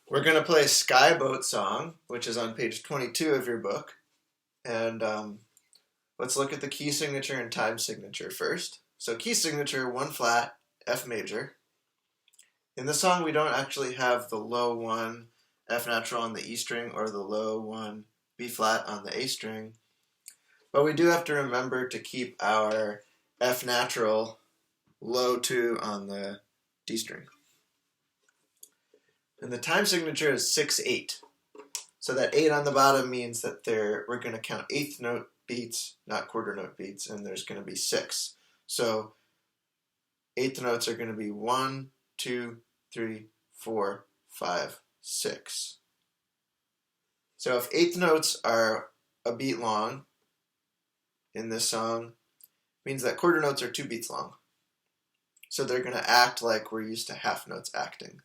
We're going to play Skye Boat Song, which is on page 22 of your book. And let's look at the key signature and time signature first. So key signature, 1 flat, F major. In the song, we don't actually have the low 1 F natural on the E string or the low 1 B flat on the A string. But we do have to remember to keep our F natural low 2 on the D string. And the time signature is 6/8. So that 8 on the bottom means that we're going to count eighth note beats, not quarter note beats, and there's going to be 6. So eighth notes are going to be 1, 2, 3, 4, 5, 6. So if eighth notes are a beat long in this song, it means that quarter notes are 2 beats long. So they're going to act like we're used to half notes acting.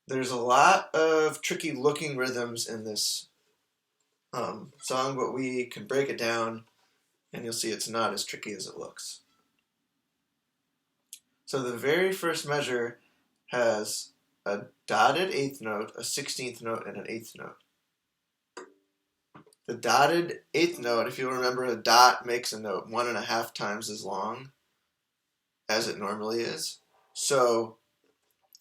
There's a lot of tricky looking rhythms in this song, but we can break it down and you'll see it's not as tricky as it looks. So the very first measure has a dotted eighth note, a 16th note, and an eighth note. The dotted eighth note, if you remember, a dot makes a note 1.5 times as long as it normally is. So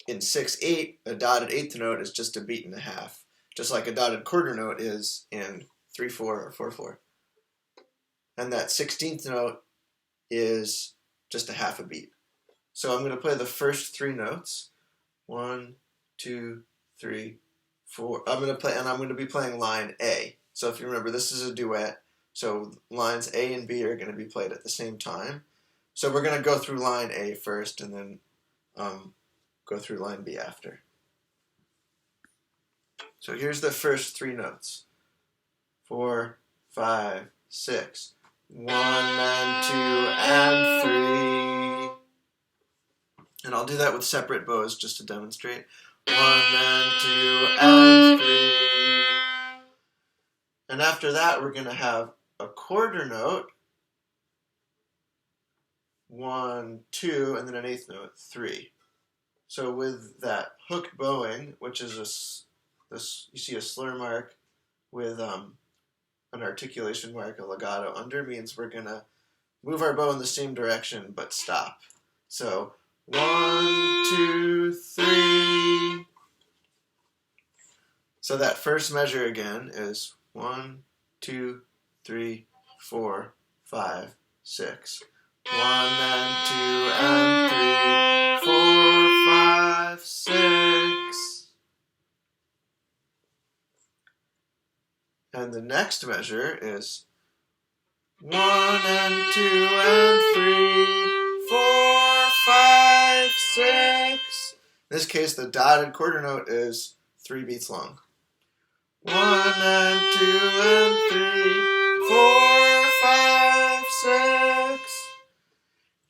in 6/8, a dotted eighth note is just a beat and a half, just like a dotted quarter note is in 3/4 or 4/4. And that 16th note is just a half a beat. So I'm going to play the first 3 notes. 1, 2, 3, 4. I'm going to be playing line A. So if you remember, this is a duet. So lines A and B are going to be played at the same time. So we're going to go through line A first and then go through line B after. So here's the first 3 notes. 4, 5, 6. 1 and 2 and 3. And I'll do that with separate bows just to demonstrate. 1 and 2 and 3. And after that, we're going to have a quarter note. 1, 2, and then an eighth note, 3. So with that hooked bowing, which is you see a slur mark with an articulation mark, a legato under, means we're going to move our bow in the same direction but stop. So 1, 2, 3. So that first measure again is 1, 2, 3, 4, 5, 6. 1 and 2 and 3, 4, 5, 6. And the next measure is 1 and 2 and 3, 4, 5, 6. In this case, the dotted quarter note is 3 beats long. 1 and 2 and 3, 4, 5, 6.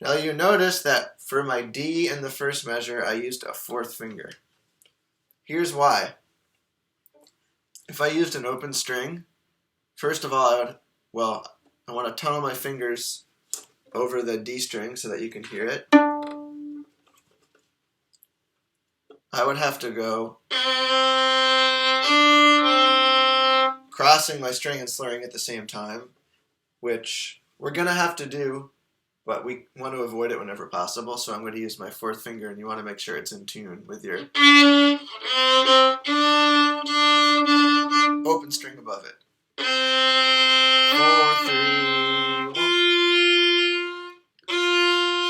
Now you notice that for my D in the first measure, I used a 4th finger. Here's why. If I used an open string, first of all, I want to tunnel my fingers over the D string so that you can hear it. I would have to go crossing my string and slurring at the same time, which we're going to have to do, but we want to avoid it whenever possible, so I'm going to use my 4th finger, and you want to make sure it's in tune with your open string above it. 4, 3, 1.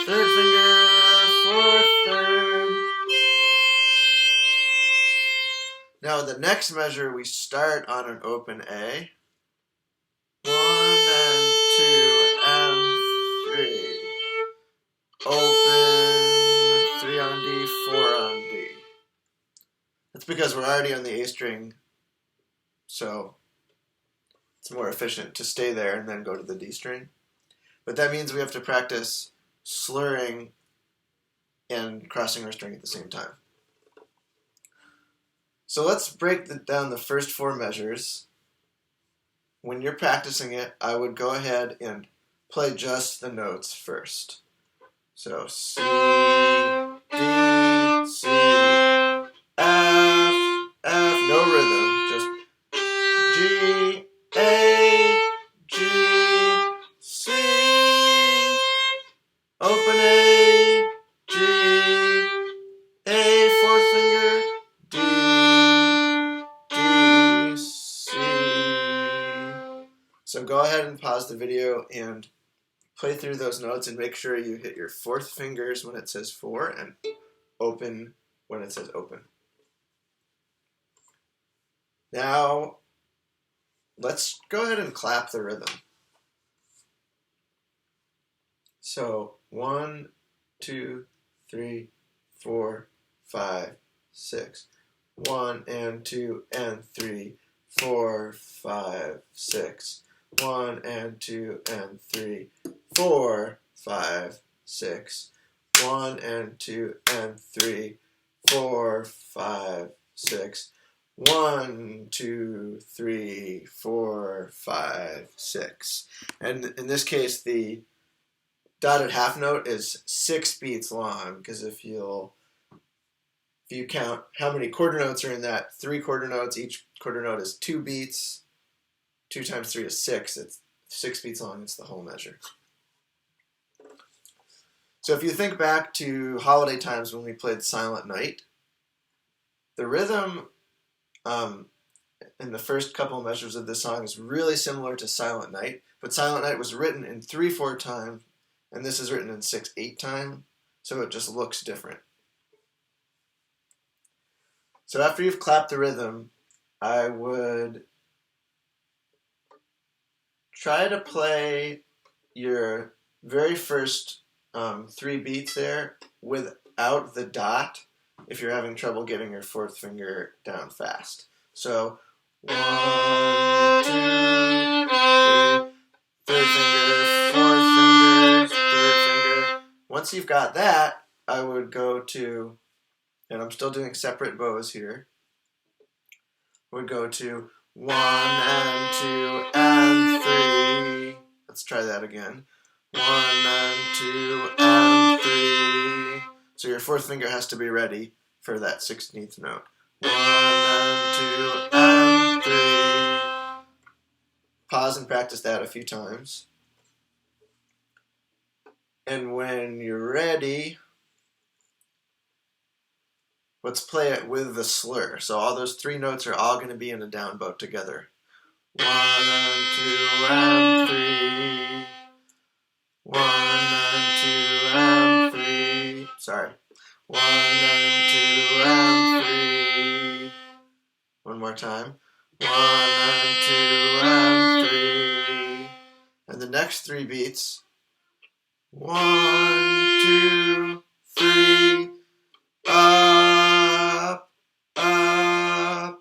3rd finger, 4th, 3rd. Now the next measure, we start on an open A. 1 and 2 and 3. Open, 3 on D, 4 on D. That's because we're already on the A string, so it's more efficient to stay there and then go to the D string. But that means we have to practice slurring and crossing our string at the same time. So let's break down the first 4 measures. When you're practicing it, I would go ahead and play just the notes first. So C, D, So go ahead and pause the video and play through those notes and make sure you hit your fourth fingers when it says 4 and open when it says open. Now, let's go ahead and clap the rhythm. So 1, 2, 3, 4, 5, 6. 1 and 2 and 3, 4, 5, 6. 1 and 2 and 3, 4, 5, 6. 1 and 2 and 3, 4, 5, 6. 1, 2, 3, 4, 5, 6. And in this case, the dotted half note is 6 beats long, because if you count how many quarter notes are in that, 3 quarter notes, each quarter note is 2 beats. 2 times 3 is 6. It's 6 beats long. It's the whole measure. So if you think back to holiday times when we played Silent Night, the rhythm in the first couple of measures of this song is really similar to Silent Night, but Silent Night was written in 3/4 time, and this is written in 6/8 time, so it just looks different. So after you've clapped the rhythm, I would try to play your very first 3 beats there without the dot if you're having trouble getting your fourth finger down fast. So 1, 2, 3, third finger, fourth finger, third finger. Once you've got that, I would go to, and I'm still doing separate bows here, would go to 1 and 2 and 3. Let's try that again. 1 and 2 and 3. So your fourth finger has to be ready for that 16th note. 1 and 2 and 3. Pause and practice that a few times. And when you're ready, let's play it with the slur. So all those 3 notes are all going to be in a down bow together. 1 and 2 and 3. 1 and 2 and 3. Sorry. 1 and 2 and 3. One more time. 1 and 2 and 3. And the next 3 beats. 1, 2, 3. Up, up.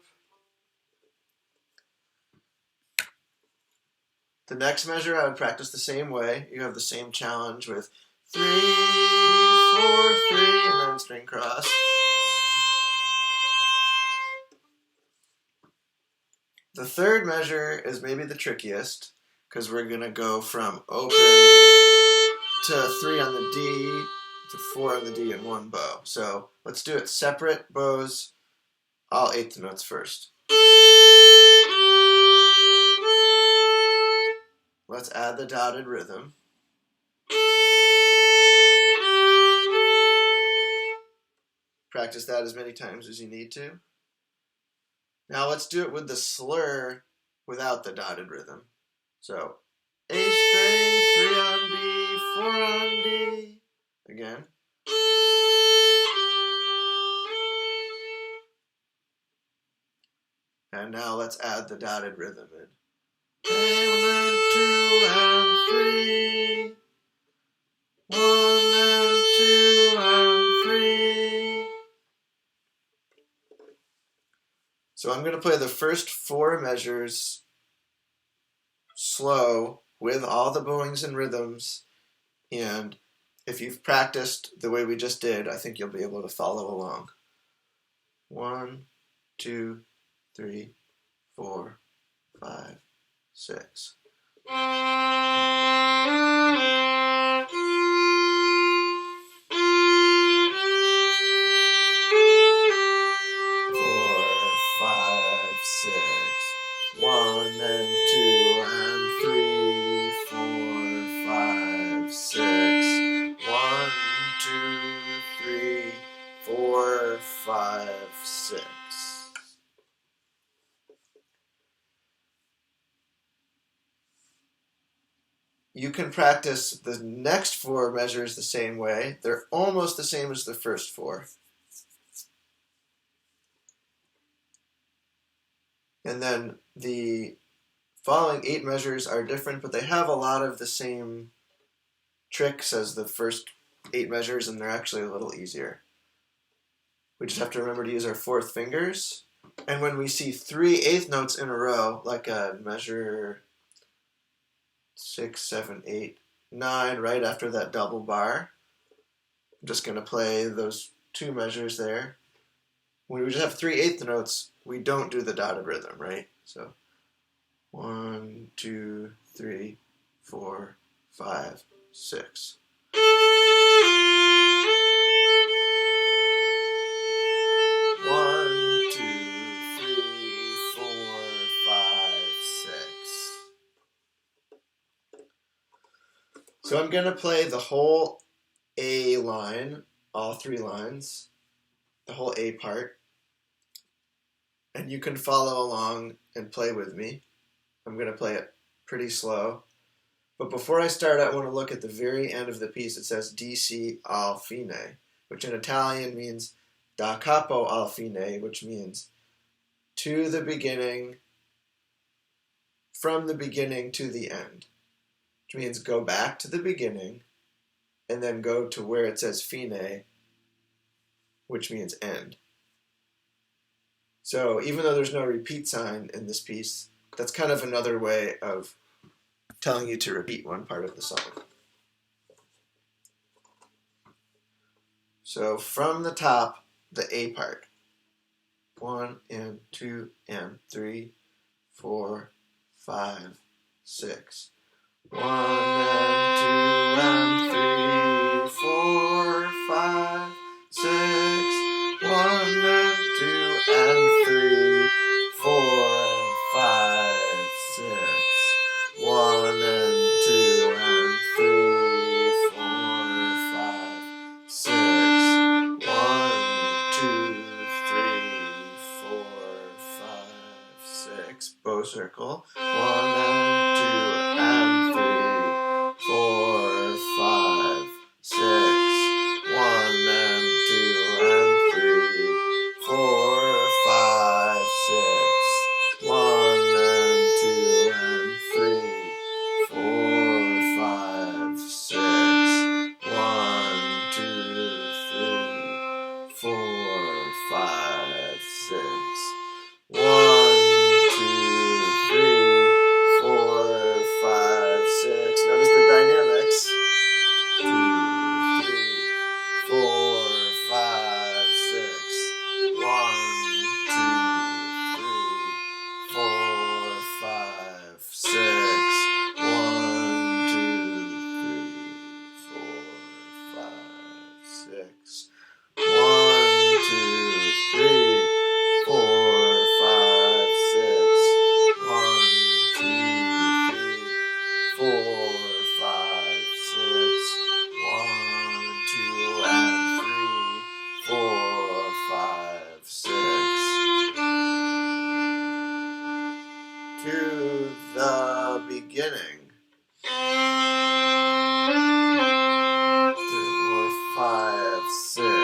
The next measure I would practice the same way. You have the same challenge with 3, 4, 3, and then string cross. The third measure is maybe the trickiest, because we're going to go from open to 3 on the D to 4 on the D in one bow. So let's do it separate bows, all 8th notes first. Let's add the dotted rhythm. Practice that as many times as you need to. Now let's do it with the slur without the dotted rhythm. So A string, 3 on D, 4 on D. Again. And now let's add the dotted rhythm in. 1 and 2 and 3. 1 and 2 and 3. So I'm going to play the first 4 measures slow with all the bowings and rhythms, and if you've practiced the way we just did, I think you'll be able to follow along. 1, 2, 3, 4, 5, 6. 4, 5, 6. 1 and 2 and 3, 4, 5, 6. 1, 2, 3, 4, 5, 6. you can practice the next 4 measures the same way. They're almost the same as the first 4. And then the following 8 measures are different, but they have a lot of the same tricks as the first 8 measures, and they're actually a little easier. We just have to remember to use our 4th fingers. And when we see 3 eighth notes in a row, like a measure 6, 7, 8, 9, right after that double bar, I'm just going to play those 2 measures there. When we just have 3 eighth notes, we don't do the dotted rhythm, right? So 1, 2, 3, 4, 5, 6. So I'm going to play the whole A line, all 3 lines, the whole A part, and you can follow along and play with me. I'm going to play it pretty slow. But before I start, I want to look at the very end of the piece. It says DC al fine, which in Italian means da capo al fine, which means to the beginning, from the beginning to the end. Which means go back to the beginning and then go to where it says fine, which means end. So even though there's no repeat sign in this piece, that's kind of another way of telling you to repeat one part of the song. So from the top, the A part. 1 and 2 and 3, 4, 5, 6. 1 and 2 and 3, 4, 5, 6. 1 and 2 and 3, 4 and 5, 6. 1 and 2 and 3, 4, 5, 6. 1, 2, 3, 4, 5, 6. Bow circle. 1 and 2 and 3, 4, 5, 6. 1 and 2 and 3, 4, 5, 6. 1 and 2 and 3, 4, 5, 6. 1, 2, 3, 4, 5, 6. 1, 2, 3, 4, 5, 6. Notice the dynamics. 2, 3, 4, 5, 6. 1, 2, 3, 4, 5, 6. 1, 2, 3, 4, 5, 6. 1, 2, 3, 4, 5, 6. 1, 2, 3, 4, 5, 6. 1, 2, and 3, 4, 5, 6. To the beginning. 3, 4, 5, 6.